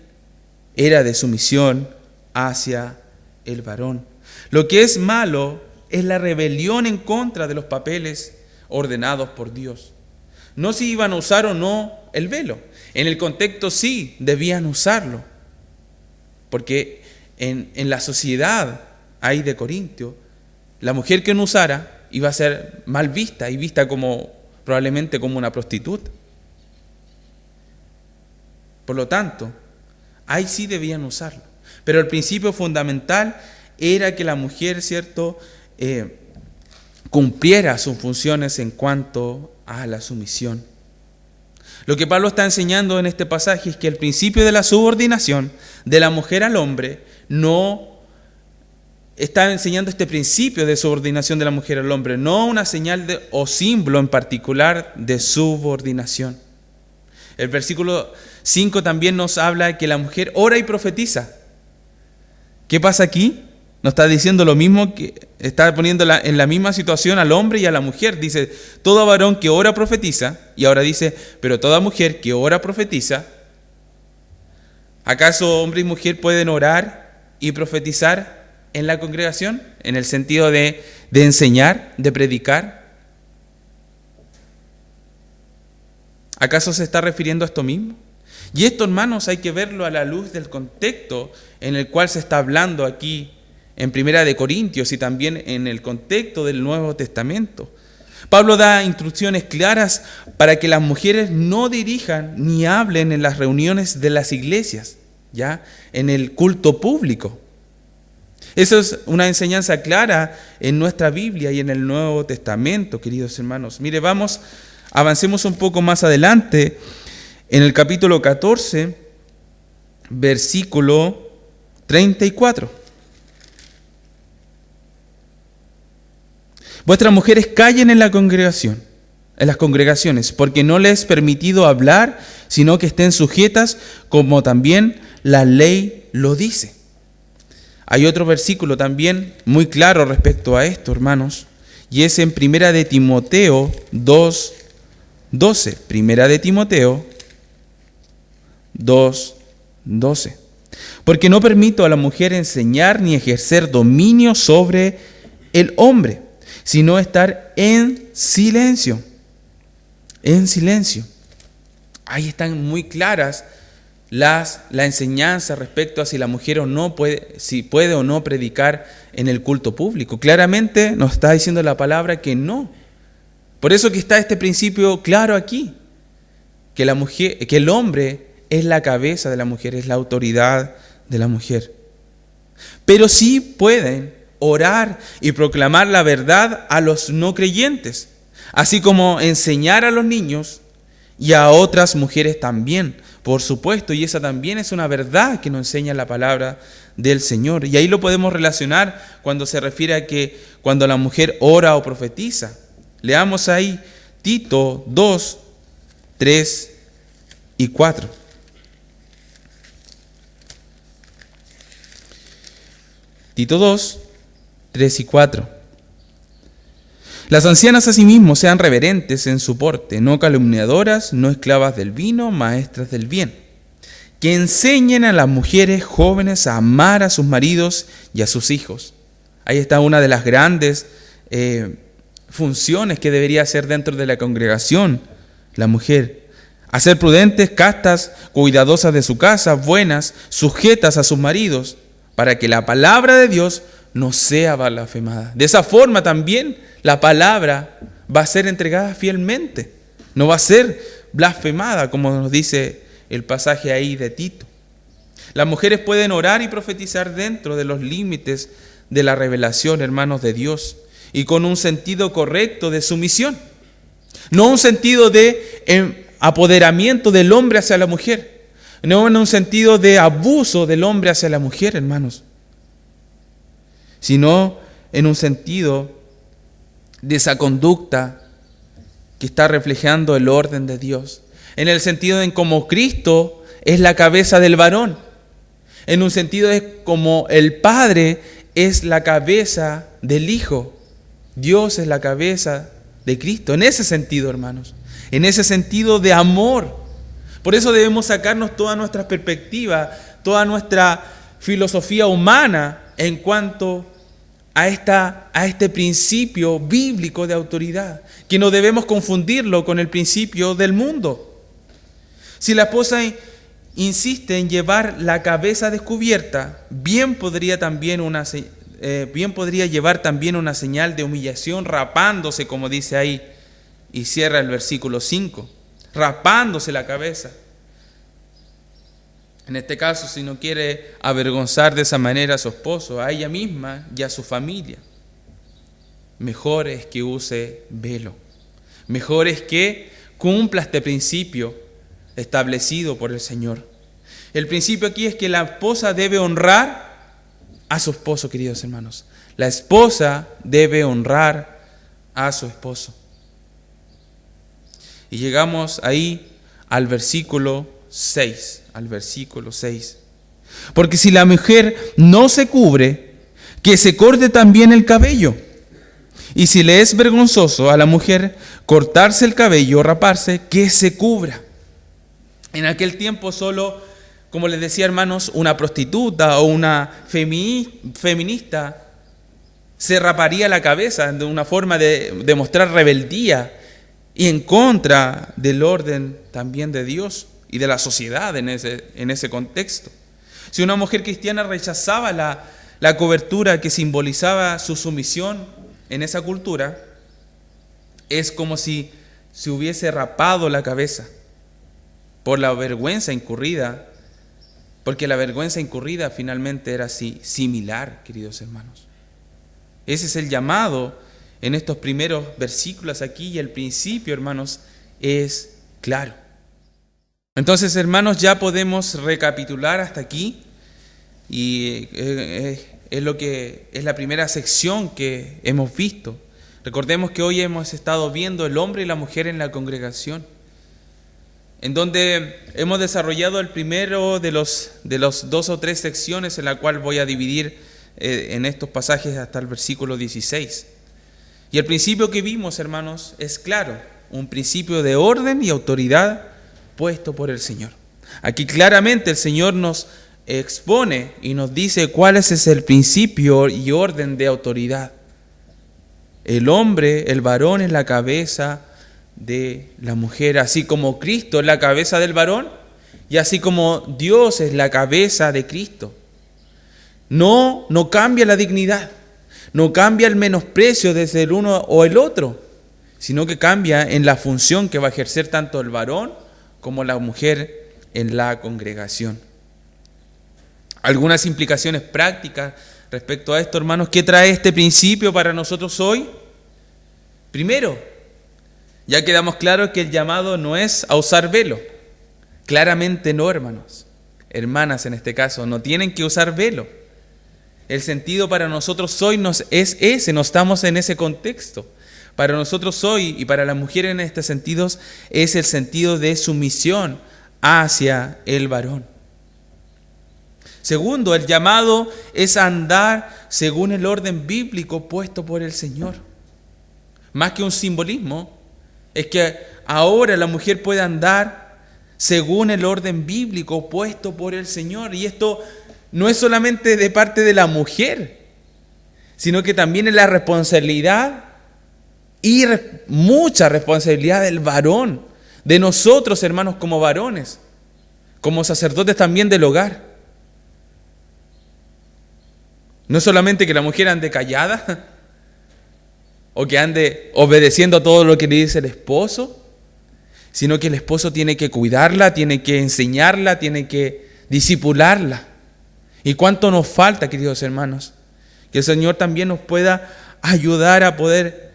era de sumisión hacia el varón. Lo que es malo es la rebelión en contra de los papeles ordenados por Dios. No si iban a usar o no el velo. En el contexto sí debían usarlo, porque en la sociedad ahí de Corintio, la mujer que no usara iba a ser mal vista y vista probablemente como una prostituta. Por lo tanto, ahí sí debían usarlo. Pero el principio fundamental era que la mujer, ¿cierto?, cumpliera sus funciones en cuanto a la sumisión. Lo que Pablo está enseñando en este pasaje es que el principio de la subordinación de la mujer al hombre no está enseñando este principio de subordinación de la mujer al hombre, no una señal o símbolo en particular de subordinación. El versículo 5 también nos habla de que la mujer ora y profetiza. ¿Qué pasa aquí? Nos está diciendo lo mismo, que está poniendo en la misma situación al hombre y a la mujer. Dice, todo varón que ora profetiza, y ahora dice, pero toda mujer que ora profetiza. ¿Acaso hombre y mujer pueden orar y profetizar en la congregación? En el sentido de enseñar, de predicar. ¿Acaso se está refiriendo a esto mismo? Y esto, hermanos, hay que verlo a la luz del contexto en el cual se está hablando aquí en Primera de Corintios y también en el contexto del Nuevo Testamento. Pablo da instrucciones claras para que las mujeres no dirijan ni hablen en las reuniones de las iglesias, ¿ya?, en el culto público. Eso es una enseñanza clara en nuestra Biblia y en el Nuevo Testamento, queridos hermanos. Mire, avancemos un poco más adelante. En el capítulo 14, versículo 34. Vuestras mujeres callen en la congregación, en las congregaciones, porque no les es permitido hablar, sino que estén sujetas, como también la ley lo dice. Hay otro versículo también muy claro respecto a esto, hermanos, y es en 1 de Timoteo 2:12. 1 de Timoteo 2:12. Porque no permito a la mujer enseñar ni ejercer dominio sobre el hombre, sino estar en silencio. En silencio. Ahí están muy claras la enseñanza respecto a si la mujer si puede o no predicar en el culto público. Claramente nos está diciendo la palabra que no. Por eso que está este principio claro aquí, que el hombre es la cabeza de la mujer, es la autoridad de la mujer. Pero sí pueden orar y proclamar la verdad a los no creyentes, así como enseñar a los niños y a otras mujeres también, por supuesto, y esa también es una verdad que nos enseña la palabra del Señor. Y ahí lo podemos relacionar cuando se refiere a que cuando la mujer ora o profetiza. Leamos ahí Tito 2, 3 y 4. Tito 2, 3 y 4. Las ancianas asimismo sean reverentes en su porte, no calumniadoras, no esclavas del vino, maestras del bien, que enseñen a las mujeres jóvenes a amar a sus maridos y a sus hijos. Ahí está una de las grandes funciones que debería hacer dentro de la congregación la mujer. A ser prudentes, castas, cuidadosas de su casa, buenas, sujetas a sus maridos, para que la palabra de Dios no sea blasfemada. De esa forma también la palabra va a ser entregada fielmente. No va a ser blasfemada, como nos dice el pasaje ahí de Tito. Las mujeres pueden orar y profetizar dentro de los límites de la revelación, hermanos, de Dios, y con un sentido correcto de sumisión. No un sentido de apoderamiento del hombre hacia la mujer, no en un sentido de abuso del hombre hacia la mujer, hermanos, sino en un sentido de esa conducta que está reflejando el orden de Dios, en el sentido de como Cristo es la cabeza del varón, en un sentido de como el Padre es la cabeza del Hijo, Dios es la cabeza de Cristo, en ese sentido, hermanos, en ese sentido de amor. Por eso debemos sacarnos toda nuestra perspectiva, toda nuestra filosofía humana en cuanto a este principio bíblico de autoridad, que no debemos confundirlo con el principio del mundo. Si la esposa insiste en llevar la cabeza descubierta, bien podría llevar también una señal de humillación, rapándose, como dice ahí, y cierra el versículo 5, rapándose la cabeza. En este caso, si no quiere avergonzar de esa manera a su esposo, a ella misma y a su familia, mejor es que use velo. Mejor es que cumpla este principio establecido por el Señor. El principio aquí es que la esposa debe honrar a su esposo, queridos hermanos. La esposa debe honrar a su esposo. Y llegamos ahí al versículo 6. Porque si la mujer no se cubre, que se corte también el cabello. Y si le es vergonzoso a la mujer cortarse el cabello o raparse, que se cubra. En aquel tiempo solo, como les decía, hermanos, una prostituta o una feminista se raparía la cabeza de una forma de mostrar rebeldía y en contra del orden también de Dios y de la sociedad en ese contexto. Si una mujer cristiana rechazaba la cobertura que simbolizaba su sumisión en esa cultura, es como si se hubiese rapado la cabeza por la vergüenza incurrida, porque la vergüenza incurrida finalmente era así, similar, queridos hermanos. Ese es el llamado en estos primeros versículos aquí, y el principio, hermanos, es claro. Entonces, hermanos, ya podemos recapitular hasta aquí, y es lo que es la primera sección que hemos visto Recordemos que hoy hemos estado viendo el hombre y la mujer en la congregación, en donde hemos desarrollado el primero de los 2 o 3 secciones en la cual voy a dividir en estos pasajes hasta el versículo 16. Y el principio que vimos, hermanos, es claro, un principio de orden y autoridad puesto por el Señor. Aquí claramente el Señor nos expone y nos dice cuál es el principio y orden de autoridad. El hombre, el varón, es la cabeza de la mujer, así como Cristo es la cabeza del varón y así como Dios es la cabeza de Cristo. No cambia la dignidad, no cambia el menosprecio desde el uno o el otro, sino que cambia en la función que va a ejercer tanto el varón como la mujer en la congregación. Algunas implicaciones prácticas respecto a esto, hermanos. ¿Qué trae este principio para nosotros hoy? Primero, ya quedamos claros que el llamado no es a usar velo. Claramente no, hermanos. Hermanas, en este caso, no tienen que usar velo. El sentido para nosotros hoy es ese, no estamos en ese contexto. Para nosotros hoy y para las mujeres en este sentido es el sentido de sumisión hacia el varón. Segundo, el llamado es a andar según el orden bíblico puesto por el Señor. Más que un simbolismo, es que ahora la mujer puede andar según el orden bíblico puesto por el Señor. Y esto no es solamente de parte de la mujer, sino que también es la responsabilidad y mucha responsabilidad del varón, de nosotros, hermanos, como varones, como sacerdotes también del hogar. No solamente que la mujer ande callada o que ande obedeciendo a todo lo que le dice el esposo, sino que el esposo tiene que cuidarla, tiene que enseñarla, tiene que discipularla. ¿Y cuánto nos falta, queridos hermanos? Que el Señor también nos pueda ayudar a poder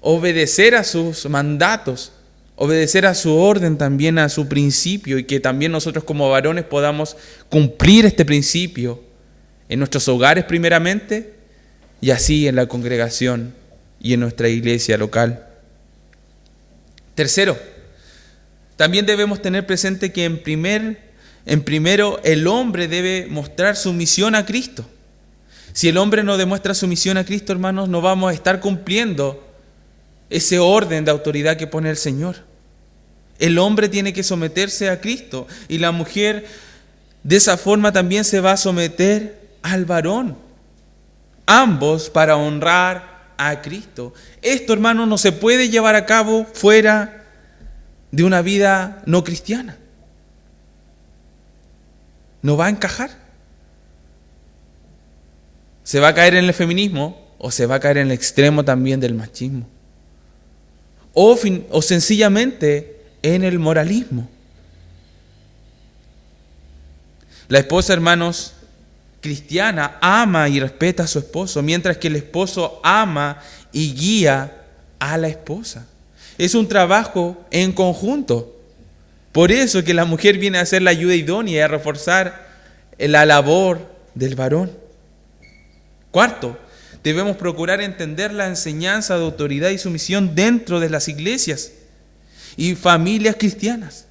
obedecer a sus mandatos, obedecer a su orden, también a su principio, y que también nosotros como varones podamos cumplir este principio en nuestros hogares primeramente, y así en la congregación y en nuestra iglesia local. Tercero, también debemos tener presente que en primero el hombre debe mostrar sumisión a Cristo. Si el hombre no demuestra sumisión a Cristo, hermanos, no vamos a estar cumpliendo ese orden de autoridad que pone el Señor. El hombre tiene que someterse a Cristo y la mujer de esa forma también se va a someter al varón. Ambos para honrar a Cristo. Esto, hermanos, no se puede llevar a cabo fuera de una vida no cristiana. No va a encajar. Se va a caer en el feminismo o se va a caer en el extremo también del machismo. O sencillamente en el moralismo. La esposa, hermanos, cristiana ama y respeta a su esposo, mientras que el esposo ama y guía a la esposa. Es un trabajo en conjunto. Por eso que la mujer viene a ser la ayuda idónea y a reforzar la labor del varón. Cuarto, debemos procurar entender la enseñanza de autoridad y sumisión dentro de las iglesias y familias cristianas,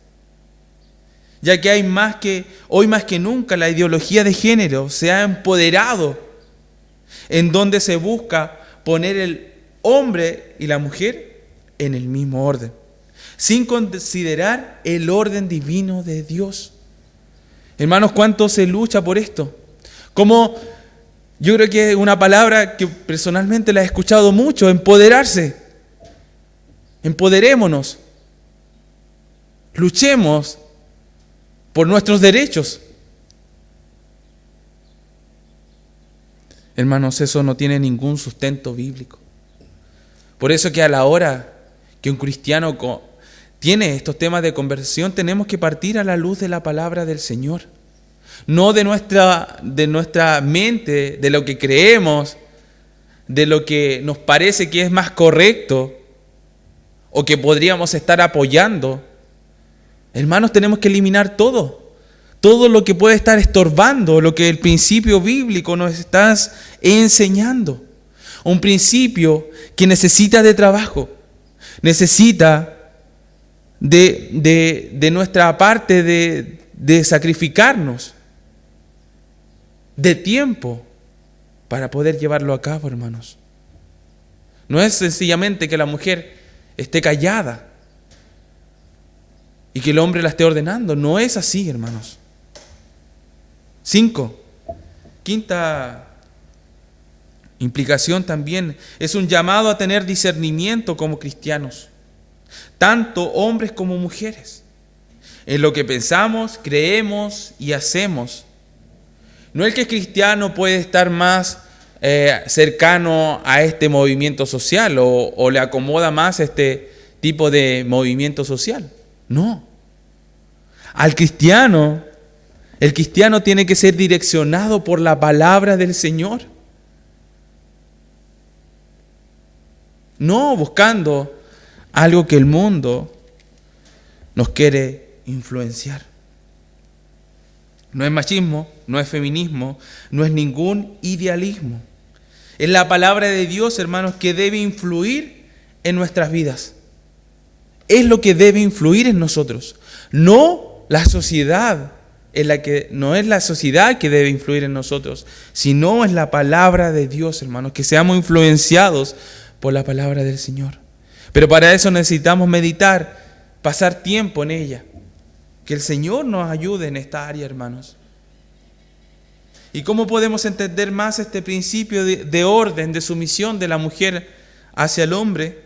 ya que hoy más que nunca la ideología de género se ha empoderado, en donde se busca poner el hombre y la mujer en el mismo orden, sin considerar el orden divino de Dios. Hermanos, ¿cuánto se lucha por esto? Como yo creo que es una palabra que personalmente la he escuchado mucho: empoderarse. Empoderémonos. Luchemos por nuestros derechos. Hermanos, eso no tiene ningún sustento bíblico. Por eso que a la hora que un cristiano tiene estos temas de conversión, tenemos que partir a la luz de la palabra del Señor. No de nuestra mente, de lo que creemos, de lo que nos parece que es más correcto o que podríamos estar apoyando. Hermanos, tenemos que eliminar todo lo que puede estar estorbando lo que el principio bíblico nos está enseñando. un principio que necesita de trabajo, necesita de nuestra parte de sacrificarnos, de tiempo para poder llevarlo a cabo, hermanos. No es sencillamente que la mujer esté callada y que el hombre la esté ordenando. No es así, hermanos. 5. Quinta implicación también es un llamado a tener discernimiento como cristianos, tanto hombres como mujeres, en lo que pensamos, creemos y hacemos. No el que es cristiano puede estar más cercano a este movimiento social o le acomoda más este tipo de movimiento social. No. Al cristiano, el cristiano tiene que ser direccionado por la palabra del Señor. No buscando algo que el mundo nos quiere influenciar. No es machismo, no es feminismo, no es ningún idealismo. Es la palabra de Dios, hermanos, que debe influir en nuestras vidas. Es lo que debe influir en nosotros. No la sociedad, no es la sociedad que debe influir en nosotros, sino es la palabra de Dios, hermanos, que seamos influenciados por la palabra del Señor. Pero para eso necesitamos meditar, pasar tiempo en ella. Que el Señor nos ayude en esta área, hermanos. ¿Y cómo podemos entender más este principio de orden, de sumisión de la mujer hacia el hombre?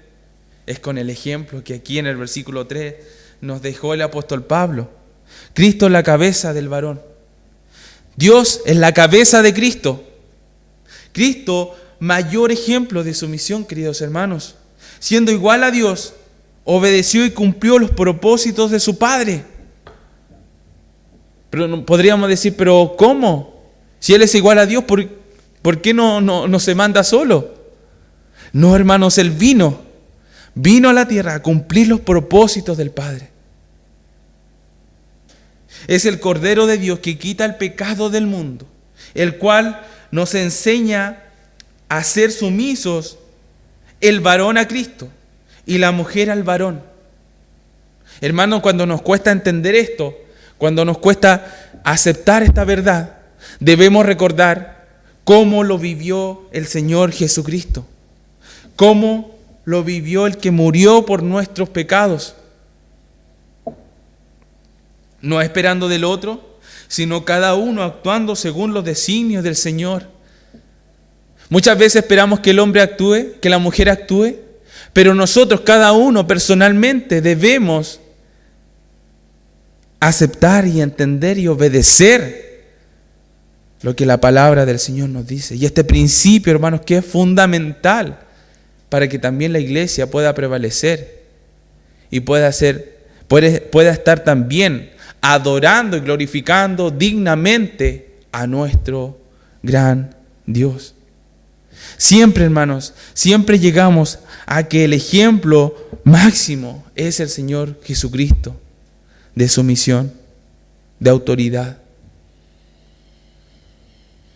Es con el ejemplo que aquí en el versículo 3 nos dejó el apóstol Pablo. Cristo es la cabeza del varón. Dios es la cabeza de Cristo. Cristo, mayor ejemplo de sumisión, queridos hermanos. Siendo igual a Dios, obedeció y cumplió los propósitos de su Padre. Pero podríamos decir, ¿pero cómo? Si Él es igual a Dios, ¿por qué no se manda solo? No, hermanos, Él vino a la tierra a cumplir los propósitos del Padre. Es el Cordero de Dios que quita el pecado del mundo, el cual nos enseña a ser sumisos, el varón a Cristo y la mujer al varón. Hermanos, cuando nos cuesta entender esto, cuando nos cuesta aceptar esta verdad, debemos recordar cómo lo vivió el Señor Jesucristo, cómo lo vivió el que murió por nuestros pecados, no esperando del otro, sino cada uno actuando según los designios del Señor. Muchas veces esperamos que el hombre actúe, que la mujer actúe, pero nosotros, cada uno personalmente, debemos aceptar y entender y obedecer lo que la palabra del Señor nos dice. Y este principio, hermanos, que es fundamental para que también la iglesia pueda prevalecer y pueda estar también adorando y glorificando dignamente a nuestro gran Dios. Siempre, hermanos, siempre llegamos a que el ejemplo máximo es el Señor Jesucristo, de sumisión, de autoridad.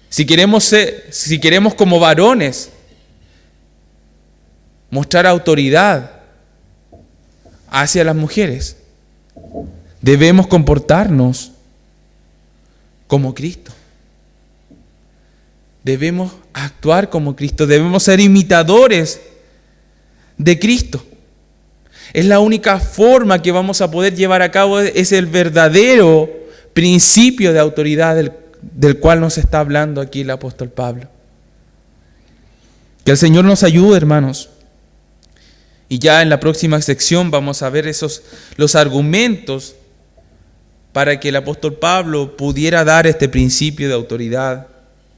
Si queremos como varones mostrar autoridad hacia las mujeres, debemos comportarnos como Cristo. Debemos actuar como Cristo, debemos ser imitadores de Cristo. Es la única forma que vamos a poder llevar a cabo, es el verdadero principio de autoridad del cual nos está hablando aquí el apóstol Pablo. Que el Señor nos ayude, hermanos. Y ya en la próxima sección vamos a ver los argumentos para que el apóstol Pablo pudiera dar este principio de autoridad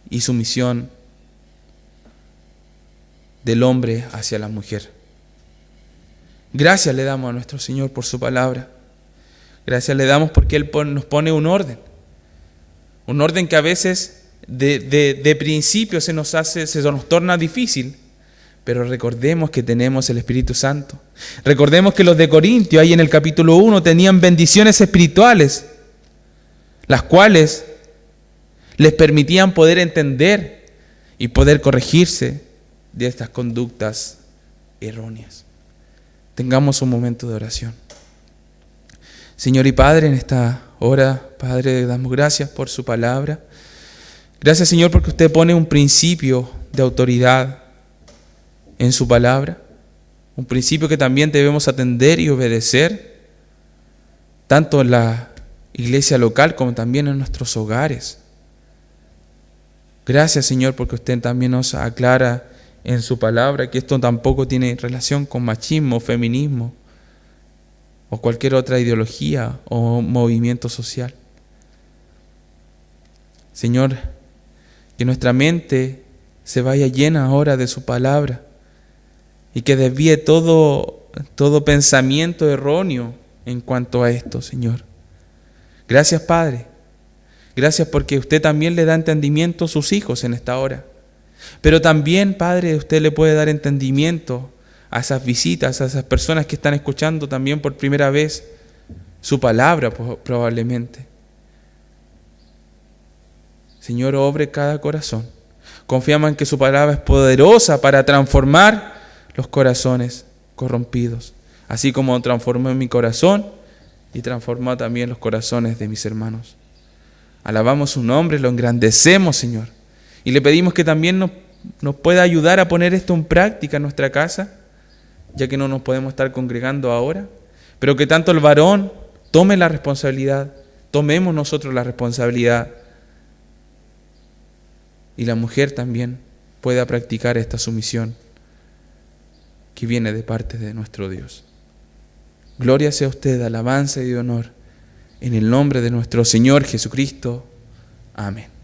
y sumisión del hombre hacia la mujer. Gracias le damos a nuestro Señor por su palabra. Gracias le damos porque Él nos pone un orden que a veces de principio se nos torna difícil, pero recordemos que tenemos el Espíritu Santo. Recordemos que los de Corintio, ahí en el capítulo 1, tenían bendiciones espirituales, las cuales les permitían poder entender y poder corregirse de estas conductas erróneas. Tengamos un momento de oración. Señor y Padre, en esta hora, Padre, damos gracias por su palabra. Gracias, Señor, porque usted pone un principio de autoridad en su palabra, un principio que también debemos atender y obedecer, tanto en la iglesia local como también en nuestros hogares. Gracias, Señor, porque usted también nos aclara en su palabra que esto tampoco tiene relación con machismo, feminismo o cualquier otra ideología o movimiento social. Señor, que nuestra mente se vaya llena ahora de su palabra y que desvíe todo pensamiento erróneo en cuanto a esto, Señor. Gracias, Padre. Gracias porque usted también le da entendimiento a sus hijos en esta hora. Pero también, Padre, usted le puede dar entendimiento a esas visitas, a esas personas que están escuchando también por primera vez su palabra, probablemente. Señor, obre cada corazón. Confiamos en que su palabra es poderosa para transformar los corazones corrompidos, así como transformó mi corazón y transformó también los corazones de mis hermanos. Alabamos su nombre, lo engrandecemos, Señor, y le pedimos que también nos pueda ayudar a poner esto en práctica en nuestra casa, ya que no nos podemos estar congregando ahora, pero que tanto el varón tome la responsabilidad, tomemos nosotros la responsabilidad, y la mujer también pueda practicar esta sumisión que viene de parte de nuestro Dios. Gloria sea a usted, alabanza y honor, en el nombre de nuestro Señor Jesucristo. Amén.